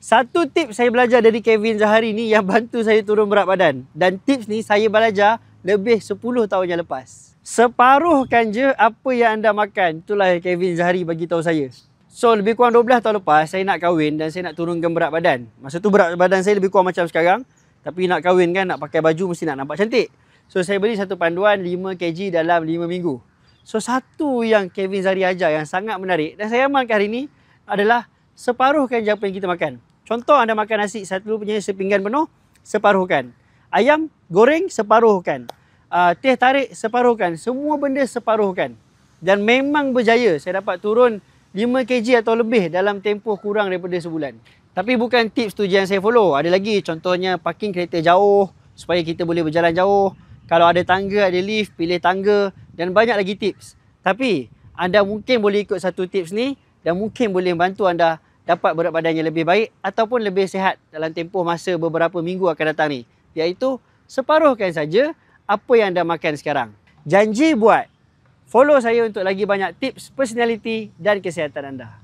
Satu tips saya belajar dari Kevin Zahari ni yang bantu saya turun berat badan. Dan tips ni saya belajar lebih 10 tahun yang lepas. Separuhkan je apa yang anda makan. Itulah yang Kevin Zahari bagi tahu saya. So lebih kurang 12 tahun lepas saya nak kahwin dan saya nak turunkan berat badan. Masa tu berat badan saya lebih kurang macam sekarang. Tapi nak kahwin kan, nak pakai baju mesti nak nampak cantik. So saya beli satu panduan 5 kg dalam 5 minggu. So satu yang Kevin Zahari ajar yang sangat menarik dan saya amalkan hari ni adalah separuhkan je apa yang kita makan. Contoh anda makan nasi satu punya sepinggan penuh, separuhkan. Ayam goreng, separuhkan. Teh tarik, separuhkan. Semua benda separuhkan. Dan memang berjaya. Saya dapat turun 5 kg atau lebih dalam tempoh kurang daripada sebulan. Tapi bukan tips tu je yang saya follow. Ada lagi contohnya parking kereta jauh supaya kita boleh berjalan jauh. Kalau ada tangga, ada lift, pilih tangga dan banyak lagi tips. Tapi anda mungkin boleh ikut satu tips ni dan mungkin boleh membantu anda dapat berat badan yang lebih baik ataupun lebih sihat dalam tempoh masa beberapa minggu akan datang ni. Iaitu separuhkan saja apa yang anda makan sekarang. Janji buat. Follow saya untuk lagi banyak tips personality dan kesihatan anda.